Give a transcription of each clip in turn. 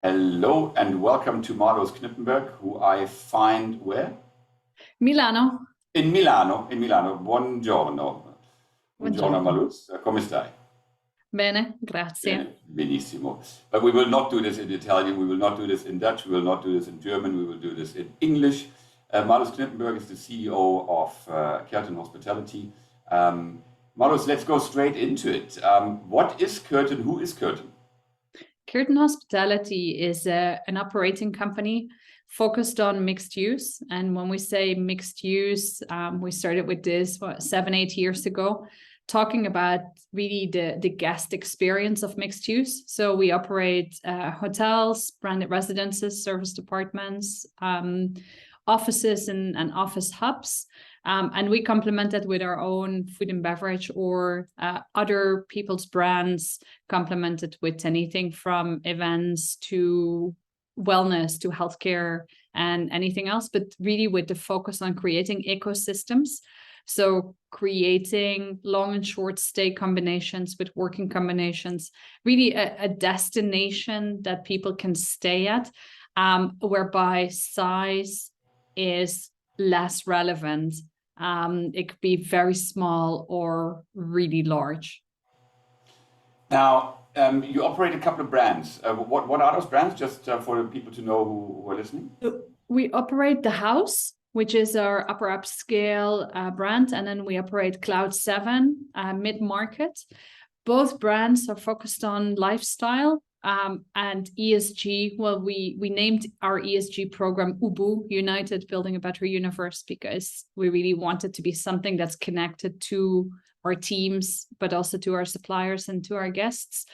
Hello and welcome to Marloes Knippenberg, who I find where? Milano, In Milano, in Milano. Buongiorno. Buongiorno buongiorno. Marloes, come stai? Bene, grazie. Bene, benissimo. But we will not do this in Italian, we will not do this in Dutch, we will not do this in German, we will do this in English. Marloes Knippenberg is the CEO of Kerten Hospitality. Marloes, let's go straight into it. What is Kerten? Who is Kerten? Kerten Hospitality is an operating company focused on mixed use. And when we say mixed use, we started with this 7, 8 years ago, talking about really the guest experience of mixed use. So we operate hotels, branded residences, service departments, offices and office hubs. And we complement it with our own food and beverage or other people's brands, complemented with anything from events to wellness to healthcare and anything else, but really with the focus on creating ecosystems. So creating long and short stay combinations with working combinations, really a destination that people can stay at, whereby size is less relevant. It could be very small or really large. Now, you operate a couple of brands. What are those brands, just for the people to know who are listening? We operate The House, which is our upper upscale brand, and then we operate Cloud7 mid-market. Both brands are focused on lifestyle and ESG. Well, we named our ESG program UBU, United Building a Better Universe, because we really want it to be something that's connected to our teams, but also to our suppliers and to our guests.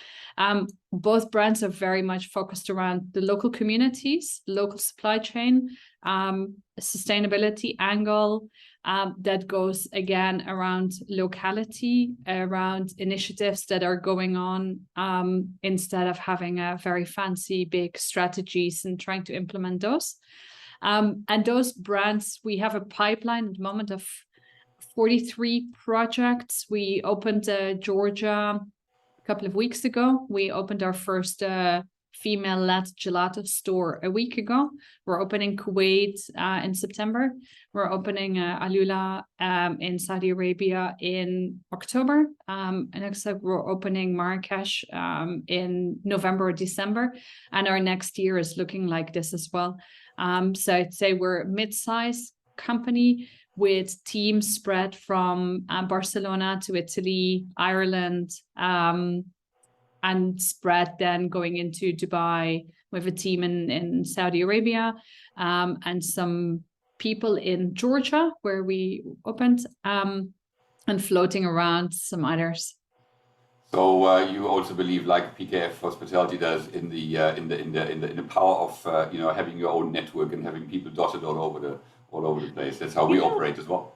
Both brands are very much focused around the local communities, local supply chain, sustainability angle that goes again around locality, around initiatives that are going on instead of having a very fancy big strategies and trying to implement those. And those brands, we have a pipeline at the moment of 43 projects. We opened Georgia a couple of weeks ago. We opened our first female-led gelato store a week ago. We're opening Kuwait in September. We're opening Alula in Saudi Arabia in October. And next up, we're opening Marrakesh in November or December. And our next year is looking like this as well. So I'd say we're a mid-size company with teams spread from Barcelona to Italy, Ireland, and spread then going into Dubai with a team in Saudi Arabia, and some people in Georgia where we opened, and floating around some others. So you also believe, like PKF Hospitality does, in the power of having your own network and having people dotted all over the place. That's how we operate as well.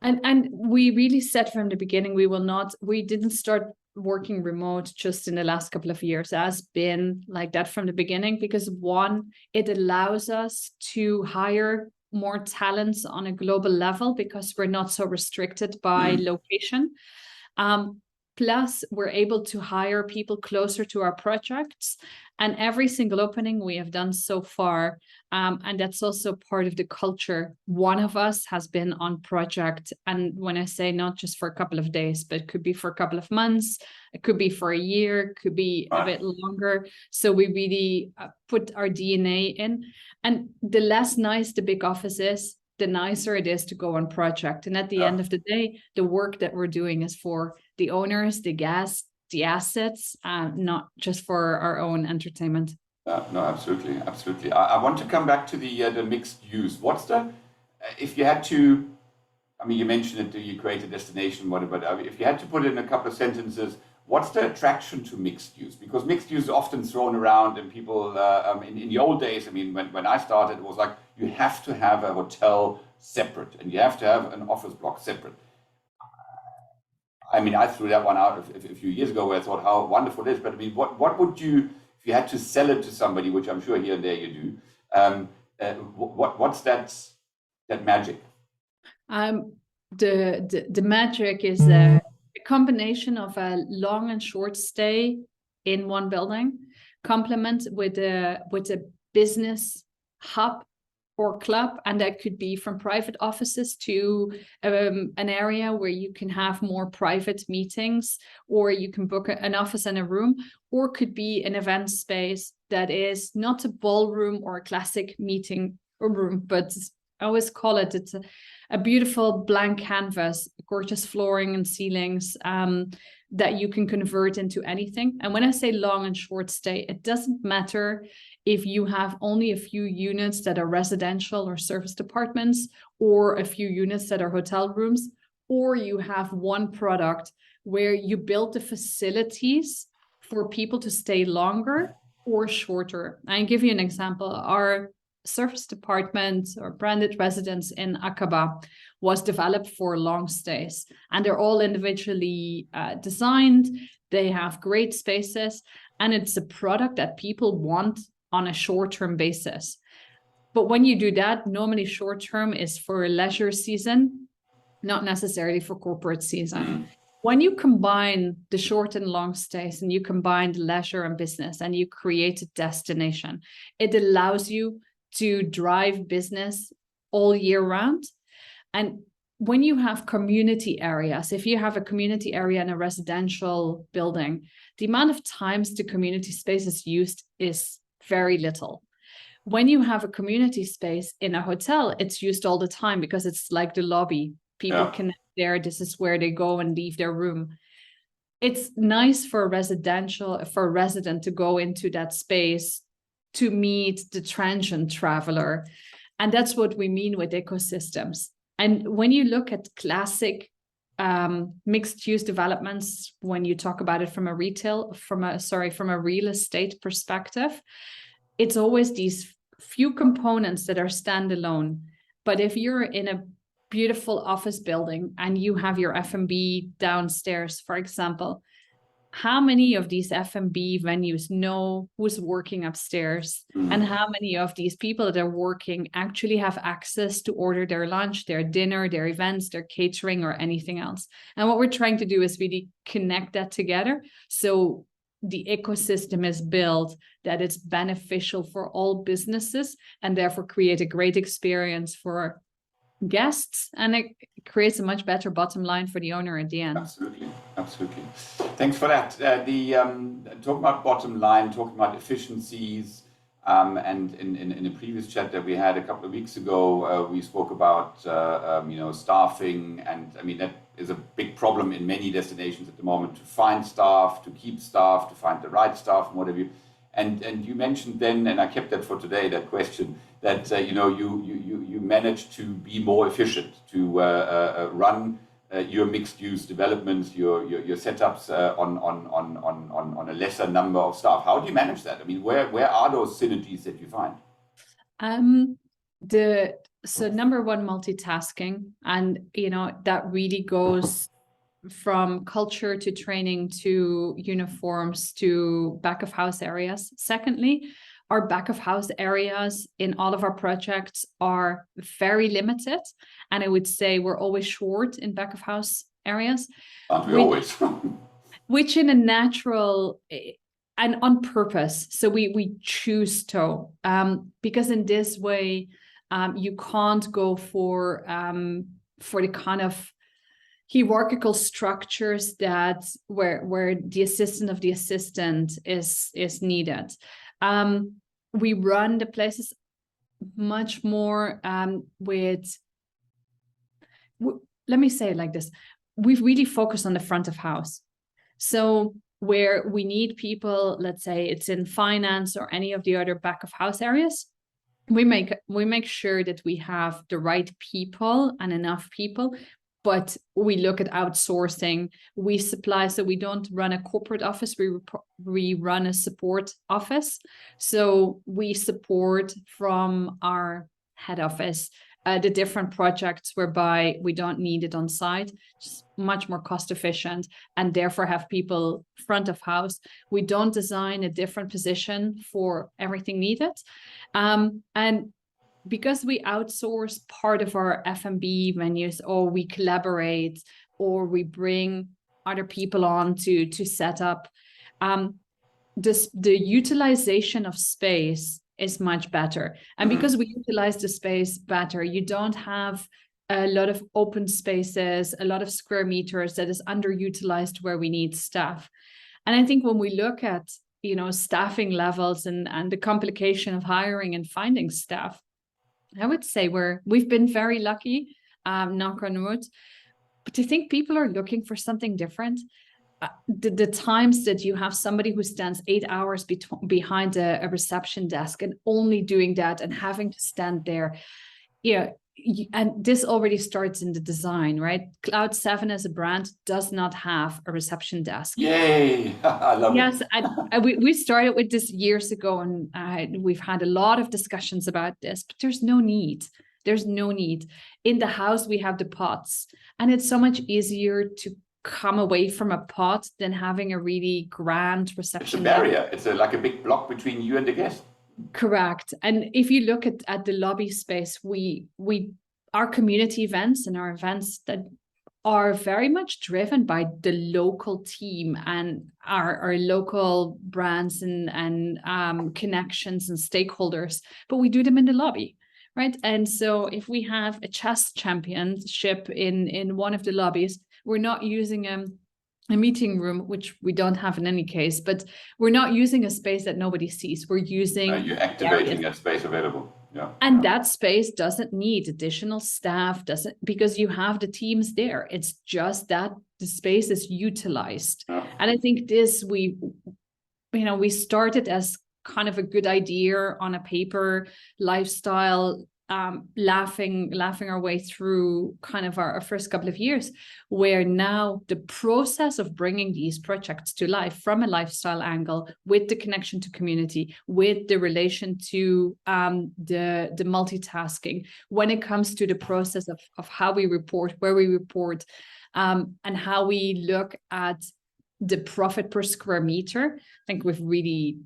And we really said from the beginning we didn't start working remote just in the last couple of years. It has been like that from the beginning, because one, it allows us to hire more talents on a global level because we're not so restricted by location. Plus, we're able to hire people closer to our projects, and every single opening we have done so far, and that's also part of the culture. One of us has been on project, and when I say not just for a couple of days, but it could be for a couple of months, it could be for a year, it could be a bit longer. So we really put our DNA in, and the less nice the big office is, the nicer it is to go on project. And at the end of the day, the work that we're doing is for the owners, the guests, the assets, not just for our own entertainment. No, absolutely, absolutely. I want to come back to the mixed use. If you had to, I mean, you mentioned it, you create a destination, whatever, but if you had to put it in a couple of sentences, what's the attraction to mixed use? Because mixed use is often thrown around, and people, in the old days, I mean, when I started, it was like, you have to have a hotel separate, and you have to have an office block separate. I mean, I threw that one out a few years ago, where I thought how wonderful it is. But I mean, what would you, if you had to sell it to somebody, which I'm sure here and there you do, what's that magic? The magic is a combination of a long and short stay in one building, complement with a business hub or club, and that could be from private offices to an area where you can have more private meetings, or you can book an office and a room, or could be an event space that is not a ballroom or a classic meeting room, but I always call it, it's a beautiful blank canvas, gorgeous flooring and ceilings, that you can convert into anything. And when I say long and short stay, it doesn't matter if you have only a few units that are residential or service departments, or a few units that are hotel rooms, or you have one product where you build the facilities for people to stay longer or shorter. I'll give you an example. Our service department or branded residence in Aqaba was developed for long stays, and they're all individually designed. They have great spaces, and it's a product that people want on a short-term basis. But when you do that, normally short-term is for a leisure season, not necessarily for corporate season. When you combine the short and long stays, and you combine the leisure and business, and you create a destination, it allows you to drive business all year round. And when you have community areas, if you have a community area in a residential building, the amount of times the community space is used is very little. When you have a community space in a hotel, it's used all the time because it's like the lobby. People connect there. This is where they go and leave their room. It's nice for a resident to go into that space to meet the transient traveler. And that's what we mean with ecosystems. And when you look at classic mixed use developments, when you talk about it from a real estate perspective, it's always these few components that are standalone. But if you're in a beautiful office building and you have your F&B downstairs, for example, how many of these F&B venues know who's working upstairs, and how many of these people that are working actually have access to order their lunch, their dinner, their events, their catering, or anything else? And what we're trying to do is really connect that together, so the ecosystem is built that it's beneficial for all businesses, and therefore create a great experience for guests, and it creates a much better bottom line for the owner at the end. Absolutely, absolutely. Thanks for that. Talking about bottom line, talking about efficiencies, and in a previous chat that we had a couple of weeks ago, we spoke about staffing, and I mean that is a big problem in many destinations at the moment, to find staff, to keep staff, to find the right staff, and whatever. And you mentioned then, and I kept that for today, that question, that you managed to be more efficient, to run your mixed-use developments, your setups on a lesser number of staff. How do you manage that? I mean, where are those synergies that you find? So number one, multitasking, and that really goes from culture to training to uniforms to back of house areas. Secondly, our back of house areas in all of our projects are very limited. And I would say we're always short in back of house areas. Aren't we always? Which in a natural and on purpose. So we choose to, because in this way, you can't go for the kind of hierarchical structures that where the assistant of the assistant is needed. We run the places much more let me say it like this. We've really focused on the front of house. So where we need people, let's say it's in finance or any of the other back of house areas, we make sure that we have the right people and enough people. But we look at outsourcing. We supply, so we don't run a corporate office. We run a support office. So we support from our head office the different projects whereby we don't need it on site, just much more cost efficient, and therefore have people front of house. We don't design a different position for everything needed. And because we outsource part of our F&B venues, or we collaborate, or we bring other people on to set up, the utilization of space is much better. And because we utilize the space better, you don't have a lot of open spaces, a lot of square meters that is underutilized where we need staff. And I think when we look at, you know, staffing levels and the complication of hiring and finding staff, I would say we've been very lucky, knock on wood. But I think people are looking for something different. The times that you have somebody who stands 8 hours behind a reception desk and only doing that and having to stand there, yeah. And this already starts in the design, right? Cloud 7 as a brand does not have a reception desk. Yay! I love it. Yes, we started with this years ago, and we've had a lot of discussions about this, but there's no need. There's no need. In the house, we have the pods, and it's so much easier to come away from a pod than having a really grand reception. It's a barrier. It's like a big block between you and the guest. Correct. And if you look at the lobby space, our community events and our events that are very much driven by the local team and our local brands and connections and stakeholders, but we do them in the lobby, right? And so if we have a chess championship in one of the lobbies, we're not using a meeting room, which we don't have in any case, but we're not using a space that nobody sees. We're using you're activating that space available. Yeah. And that space doesn't need additional staff, because you have the teams there. It's just that the space is utilized. Yeah. And I think we started as kind of a good idea on a paper, lifestyle, laughing our way through kind of our first couple of years, where now the process of bringing these projects to life from a lifestyle angle, with the connection to community, with the relation to the multitasking, when it comes to the process of how we report, where we report, and how we look at the profit per square meter, I think we've really...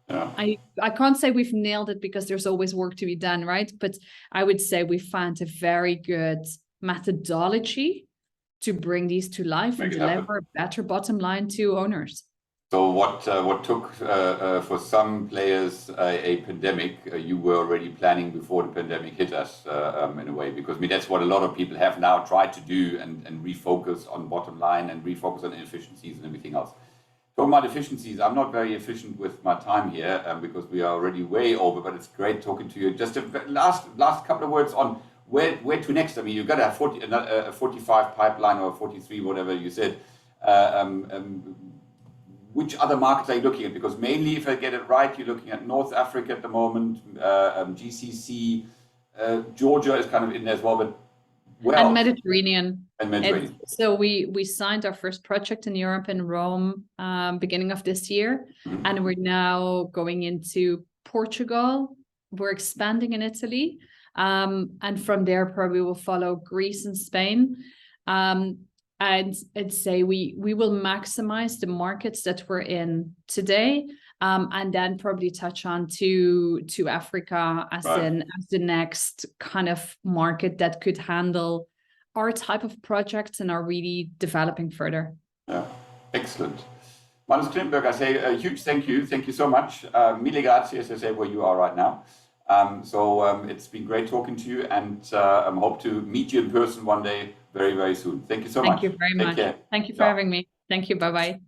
Yeah. I can't say we've nailed it, because there's always work to be done, right? But I would say we found a very good methodology to bring these to life and deliver a better bottom line to owners. So what took for some players a pandemic, you were already planning before the pandemic hit us in a way, because that's what a lot of people have now tried to do and refocus on bottom line and refocus on inefficiencies and everything else. Talking about efficiencies, I'm not very efficient with my time here because we are already way over, but it's great talking to you. Just a last couple of words on where to next. I mean, you've got a 45 pipeline or 43, whatever you said. Which other markets are you looking at? Because mainly, if I get it right, you're looking at North Africa at the moment, GCC, Georgia is kind of in there as well, but and Mediterranean. And Mediterranean. So we signed our first project in Europe, in Rome, beginning of this year. Mm-hmm. And we're now going into Portugal. We're expanding in Italy. And from there, probably will follow Greece and Spain. And I'd say we will maximize the markets that we're in today. And then probably touch on to Africa as the next kind of market that could handle our type of projects and are really developing further. Yeah, excellent. Marloes Knippenberg, I say a huge thank you. Thank you so much. Mille grazie, as I say, where you are right now. It's been great talking to you, and I hope to meet you in person one day very, very soon. Thank you so much. Thank you very much. Thank you for having me. Thank you. Bye-bye.